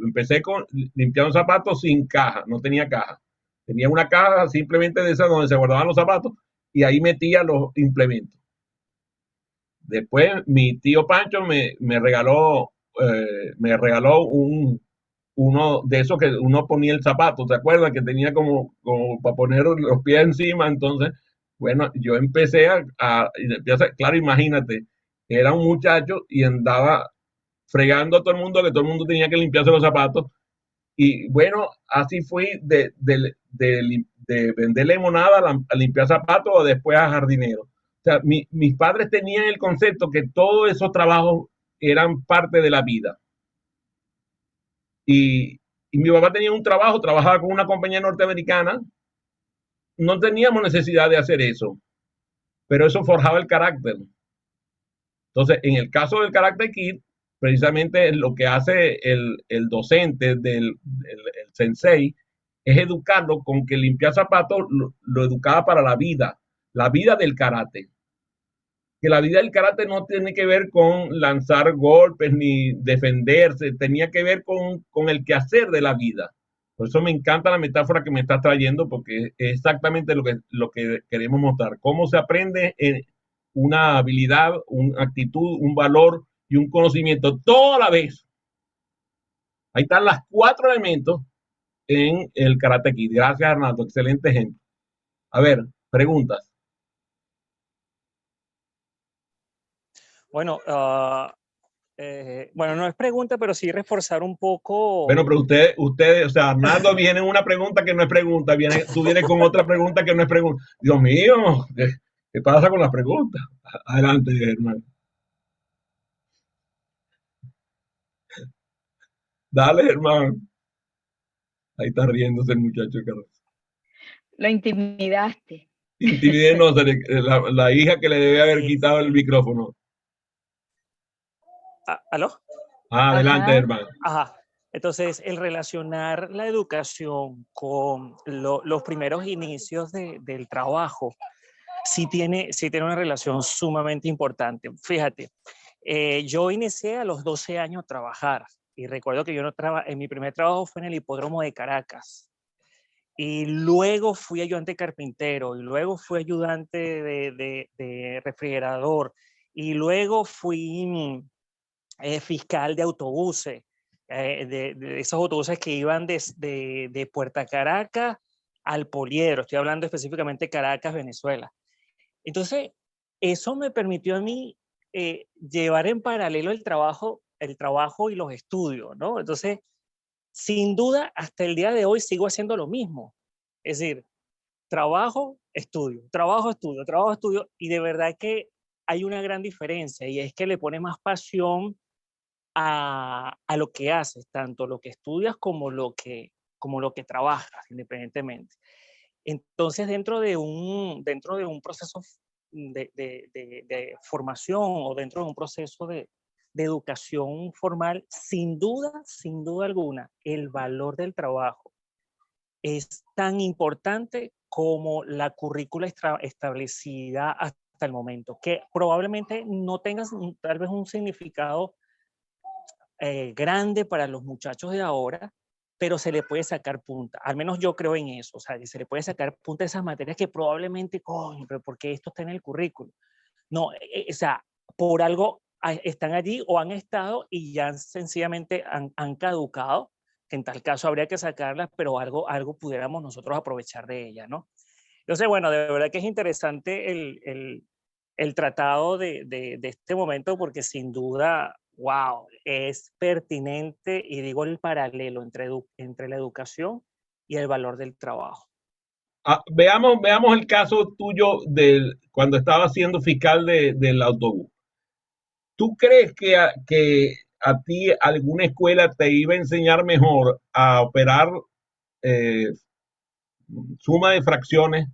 empecé con limpiando zapatos sin caja, no tenía caja. Tenía una caja simplemente de esa donde se guardaban los zapatos y ahí metía los implementos. Después mi tío Pancho me regaló uno de esos que uno ponía el zapato, ¿te acuerdas? Que tenía como para poner los pies encima. Entonces, bueno, yo empecé claro, imagínate, era un muchacho y andaba fregando a todo el mundo, que todo el mundo tenía que limpiarse los zapatos. Y bueno, así fui de vender limonada a limpiar zapatos o después a jardinero. O sea, mis padres tenían el concepto que todos esos trabajos eran parte de la vida. Y, y mi papá tenía un trabajo, trabajaba con una compañía norteamericana. No teníamos necesidad de hacer eso, pero eso forjaba el carácter. Entonces, en el caso del Karate Kid, precisamente lo que hace el docente el sensei es educarlo con que limpiar zapatos lo educaba para la vida del karate. Que la vida del karate no tiene que ver con lanzar golpes ni defenderse, tenía que ver con el quehacer de la vida. Por eso me encanta la metáfora que me estás trayendo, porque es exactamente lo que queremos mostrar. Cómo se aprende una habilidad, una actitud, un valor y un conocimiento toda la vez. Ahí están los 4 elementos en el Karate Kid. Gracias, Arnaldo. Excelente ejemplo. A ver, preguntas. Bueno, bueno, no es pregunta, pero sí reforzar un poco. Bueno, pero o sea, Arnaldo viene en una pregunta que no es pregunta, tú vienes con otra pregunta que no es pregunta. Dios mío, ¿qué pasa con las preguntas? Adelante, hermano. Dale, hermano. Ahí está riéndose el muchacho, Carlos. Lo intimidaste. Intimídenos, la hija que le debe haber quitado el micrófono. ¿Aló? Adelante, Ajá. hermano. Ajá. Entonces, el relacionar la educación con los primeros inicios del trabajo sí tiene una relación sumamente importante. Fíjate, yo inicié a los 12 años a trabajar y recuerdo que en mi primer trabajo fue en el hipódromo de Caracas y luego fui ayudante carpintero y luego fui ayudante de refrigerador y luego fui fiscal de autobuses, de esos autobuses que iban de Puerto Caracas al Poliedro. Estoy hablando específicamente de Caracas, Venezuela. Entonces, eso me permitió a mí llevar en paralelo el trabajo y los estudios, ¿no? Entonces, sin duda, hasta el día de hoy sigo haciendo lo mismo. Es decir, trabajo, estudio, trabajo, estudio, trabajo, estudio, y de verdad que hay una gran diferencia y es que le pone más pasión a lo que haces, tanto lo que estudias como lo que trabajas, independientemente. Entonces, dentro de un proceso de formación o dentro de un proceso de educación formal, sin duda alguna, el valor del trabajo es tan importante como la currícula establecida hasta el momento, que probablemente no tenga tal vez un significado grande para los muchachos de ahora, pero se le puede sacar punta. Al menos yo creo en eso, o sea, que se le puede sacar punta a esas materias que probablemente, coño, pero ¿por qué esto está en el currículo? No, o sea, por algo están allí o han estado y ya sencillamente han caducado, que en tal caso habría que sacarlas, pero algo pudiéramos nosotros aprovechar de ellas, ¿no? Entonces, bueno, de verdad que es interesante el tratado de este momento porque sin duda, wow, es pertinente y digo el paralelo entre la educación y el valor del trabajo. Veamos el caso tuyo cuando estaba siendo fiscal del autobús. ¿Tú crees que a ti alguna escuela te iba a enseñar mejor a operar eh, suma de fracciones,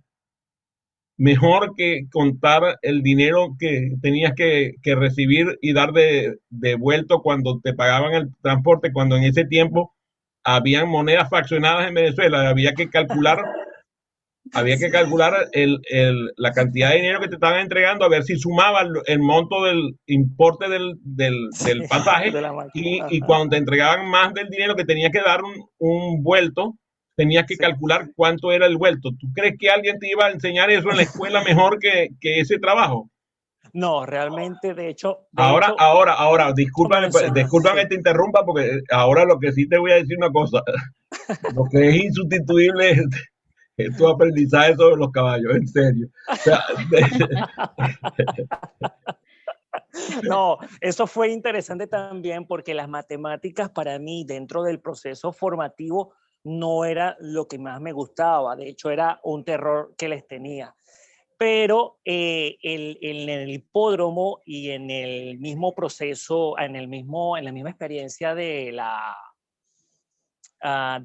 mejor que contar el dinero que tenías que recibir y dar de vuelto cuando te pagaban el transporte, cuando en ese tiempo habían monedas fraccionadas en Venezuela? Había que calcular la cantidad de dinero que te estaban entregando, a ver si sumaba el monto del importe del pasaje, De la máquina. y cuando te entregaban más del dinero que tenías que dar un vuelto, tenías que calcular cuánto era el vuelto. ¿Tú crees que alguien te iba a enseñar eso en la escuela mejor que ese trabajo? No, realmente, de hecho, Ahora, discúlpame, sí. te interrumpa, porque ahora lo que sí te voy a decir una cosa, lo que es insustituible es tu aprendizaje sobre los caballos, en serio. O sea, No, eso fue interesante también porque las matemáticas para mí dentro del proceso formativo no era lo que más me gustaba, de hecho era un terror que les tenía. Pero en el hipódromo y en el mismo proceso, en la misma experiencia de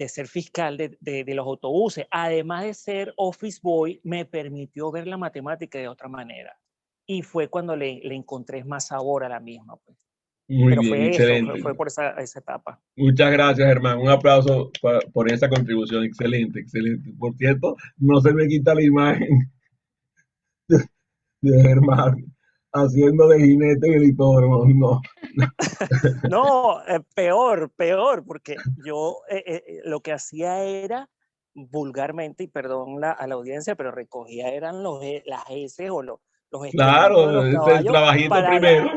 ser fiscal de los autobuses, además de ser office boy, me permitió ver la matemática de otra manera. Y fue cuando le encontré más sabor a la misma. Pues. muy Pero bien, fue eso, excelente. fue por esa etapa. Muchas gracias, Germán. Un aplauso por esa contribución. Excelente, excelente. Por cierto, no se me quita la imagen de Germán haciendo de jinete en el hipódromo. No. No, peor, porque yo lo que hacía era vulgarmente, y perdón a la audiencia, pero recogía eran las heces o los excrementos de Claro, los es el caballos trabajito primero.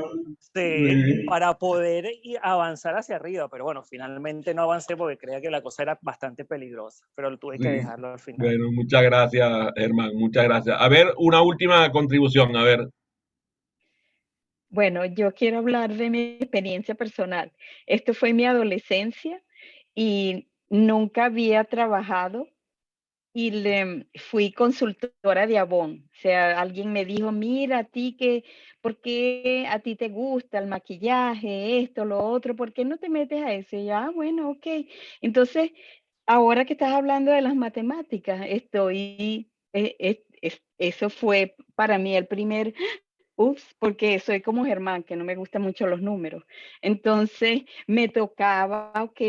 para poder avanzar hacia arriba. Pero bueno, finalmente no avancé porque creía que la cosa era bastante peligrosa, pero tuve que Sí. dejarlo al final. Bueno, muchas gracias, Germán. Muchas gracias. A ver, una última contribución. A ver. Bueno, yo quiero hablar de mi experiencia personal. Esto fue mi adolescencia y nunca había trabajado y fui consultora de Avon. O sea, alguien me dijo, mira, a ti que, ¿por qué a ti te gusta el maquillaje, esto, lo otro? ¿Por qué no te metes a eso? Y yo, bueno, ok. Entonces, ahora que estás hablando de las matemáticas, eso fue para mí el primer, ups, porque soy como Germán, que no me gustan mucho los números. Entonces me tocaba, ok,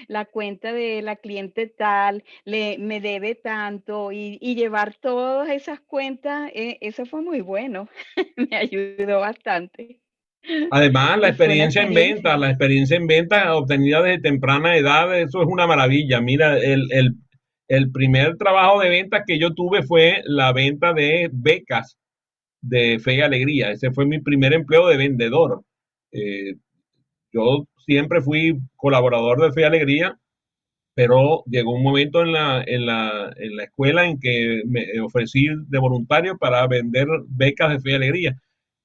la cuenta de la cliente tal, me debe tanto y llevar todas esas cuentas, eso fue muy bueno, me ayudó bastante. Además, Fue una experiencia. la experiencia en venta obtenida desde temprana edad, eso es una maravilla. Mira, el primer trabajo de ventas que yo tuve fue la venta de becas de Fe y Alegría. Ese fue mi primer empleo de vendedor. Eh, yo siempre fui colaborador de Fe y Alegría, pero llegó un momento en la escuela en que me ofrecí de voluntario para vender becas de Fe y Alegría.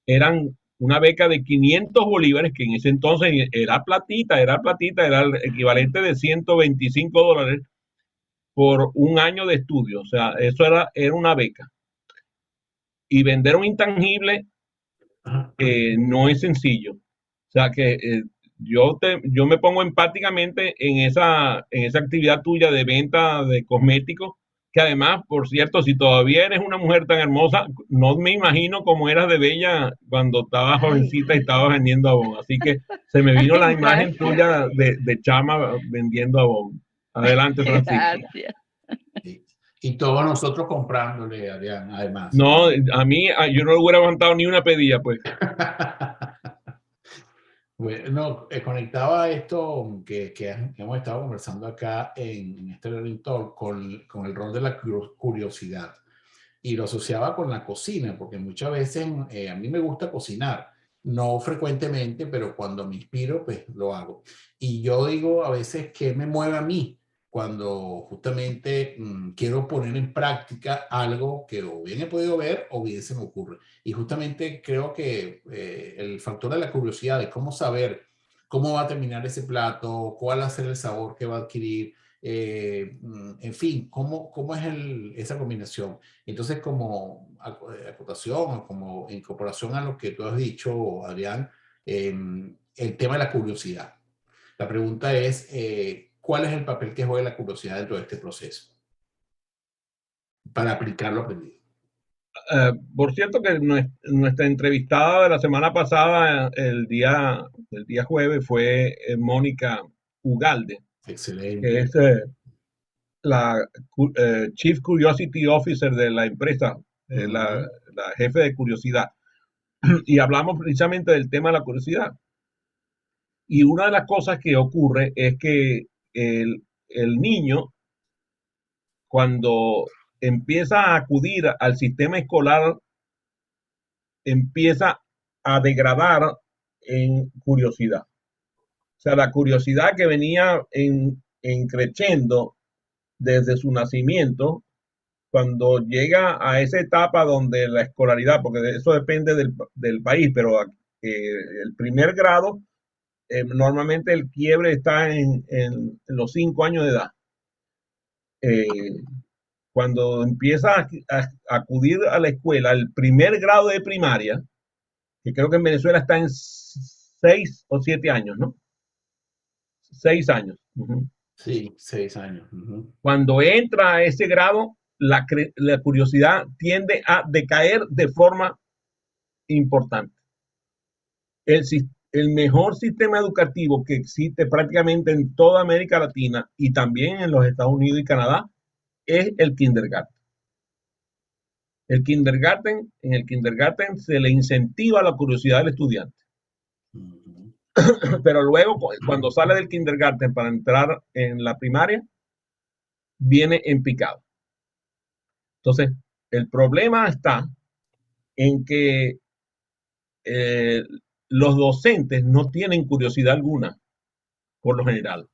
Eran una beca de 500 bolívares, que en ese entonces era el equivalente de $125 por un año de estudio. O sea, eso era una beca. Y vender un intangible no es sencillo. O sea que yo me pongo empáticamente en esa actividad tuya de venta de cosméticos, que además, por cierto, si todavía eres una mujer tan hermosa, no me imagino cómo eras de bella cuando estabas Ay, jovencita y estabas vendiendo Avon. Así que se me vino la imagen gracias, tuya de chama vendiendo Avon. Adelante, Francisco. gracias. Y todos nosotros comprándole, Adrián, además. No, yo no le hubiera aguantado ni una pedilla, pues. Bueno, conectaba esto que hemos estado conversando acá en este Learning Talk con el rol de la curiosidad y lo asociaba con la cocina, porque muchas veces a mí me gusta cocinar, no frecuentemente, pero cuando me inspiro, pues lo hago. Y yo digo a veces qué me mueve a mí cuando justamente quiero poner en práctica algo que o bien he podido ver o bien se me ocurre. Y justamente creo que el factor de la curiosidad, de cómo saber cómo va a terminar ese plato, cuál va a ser el sabor que va a adquirir, en fin, cómo es esa combinación. Entonces, como acotación o como incorporación a lo que tú has dicho, Adrián, el tema de la curiosidad. La pregunta es, ¿cuál es el papel que juega la curiosidad dentro de este proceso para aplicar lo aprendido? Por cierto que nuestra entrevistada de la semana pasada, el día jueves, fue Mónica Ugalde, que Excelente. es la Chief Curiosity Officer de la empresa, la jefe de curiosidad. Y hablamos precisamente del tema de la curiosidad. Y una de las cosas que ocurre es que el niño, cuando empieza a acudir al sistema escolar, empieza a degradar en curiosidad. O sea, la curiosidad que venía en creciendo desde su nacimiento, cuando llega a esa etapa donde la escolaridad, porque eso depende del país, pero el primer grado, normalmente el quiebre está en los 5 años de edad. Eh, Cuando empieza a acudir a la escuela, el primer grado de primaria, que creo que en Venezuela está en 6 o 7 años, ¿no? 6 años. Uh-huh. Sí, 6 años. Cuando entra a ese grado, la curiosidad tiende a decaer de forma importante. El, el mejor sistema educativo que existe prácticamente en toda América Latina y también en los Estados Unidos y Canadá es el kindergarten. En el kindergarten se le incentiva la curiosidad del estudiante. Pero luego, cuando sale del kindergarten para entrar en la primaria, viene en picado. Entonces, el problema está en que los docentes no tienen curiosidad alguna, por lo general.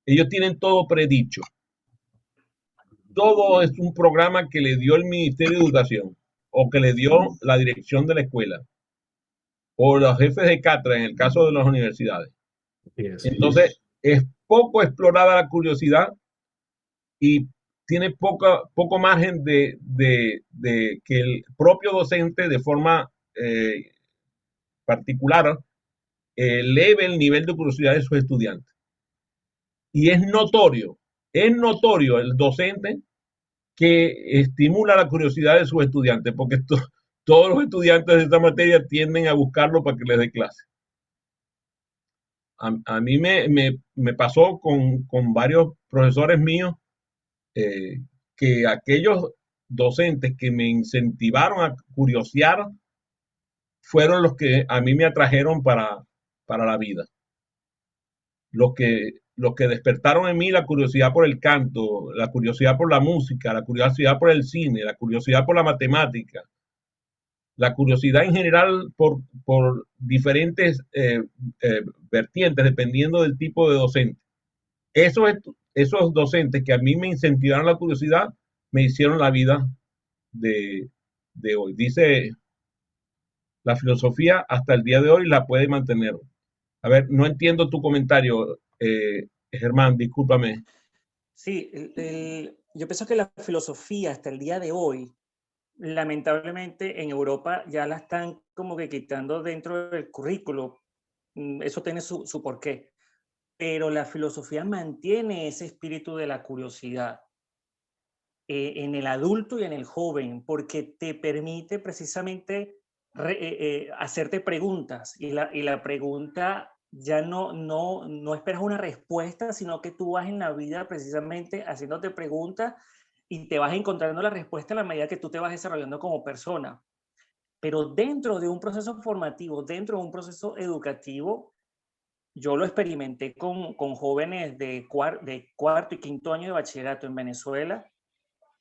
Ellos tienen todo predicho. Todo es un programa que le dio el Ministerio de Educación o que le dio la dirección de la escuela. o los jefes de cátedra en el caso de las universidades. Entonces, es poco explorada la curiosidad y tiene poco margen de que el propio docente de forma particular eleve el nivel de curiosidad de sus estudiantes. Y es notorio el docente que estimula la curiosidad de sus estudiantes, porque todos los estudiantes de esta materia tienden a buscarlo para que les dé clase. A mí me pasó con varios profesores míos que aquellos docentes que me incentivaron a curiosear fueron los que a mí me atrajeron para la vida. Los que despertaron en mí la curiosidad por el canto, la curiosidad por la música, la curiosidad por el cine, la curiosidad por la matemática, la curiosidad en general por diferentes vertientes, dependiendo del tipo de docente. Esos docentes que a mí me incentivaron la curiosidad, me hicieron la vida de hoy. Dice, la filosofía hasta el día de hoy la puede mantener. A ver, no entiendo tu comentario, Germán, discúlpame. Sí, yo pienso que la filosofía hasta el día de hoy, lamentablemente en Europa ya la están como que quitando dentro del currículo. Eso tiene su porqué. Pero la filosofía mantiene ese espíritu de la curiosidad en el adulto y en el joven, porque te permite precisamente hacerte preguntas y la pregunta ya no esperas una respuesta, sino que tú vas en la vida precisamente haciéndote preguntas y te vas encontrando la respuesta a la medida que tú te vas desarrollando como persona. Pero dentro de un proceso formativo, dentro de un proceso educativo, yo lo experimenté con jóvenes de cuarto y quinto año de bachillerato en Venezuela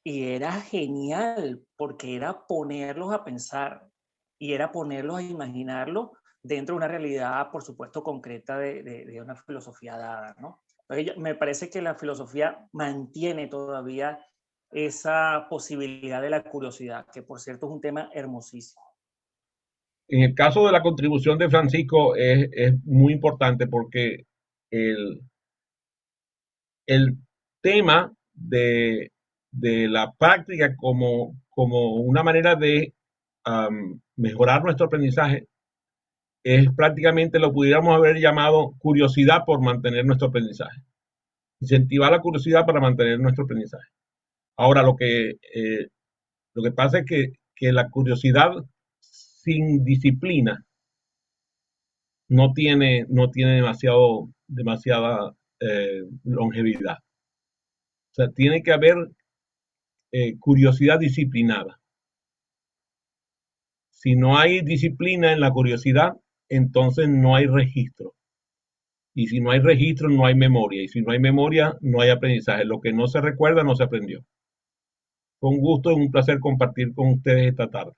y era genial porque era ponerlos a pensar y era ponerlos a imaginarlo dentro de una realidad, por supuesto, concreta de una filosofía dada, ¿no? Me parece que la filosofía mantiene todavía esa posibilidad de la curiosidad, que por cierto es un tema hermosísimo. En el caso de la contribución de Francisco es muy importante porque el tema de la práctica como una manera de mejorar nuestro aprendizaje es prácticamente, lo pudiéramos haber llamado curiosidad por mantener nuestro aprendizaje. Incentivar la curiosidad para mantener nuestro aprendizaje. Ahora, lo que pasa es que la curiosidad sin disciplina no tiene demasiada longevidad. O sea, tiene que haber curiosidad disciplinada. Si no hay disciplina en la curiosidad, entonces no hay registro. Y si no hay registro, no hay memoria. Y si no hay memoria, no hay aprendizaje. Lo que no se recuerda, no se aprendió. Fue un gusto y un placer compartir con ustedes esta tarde.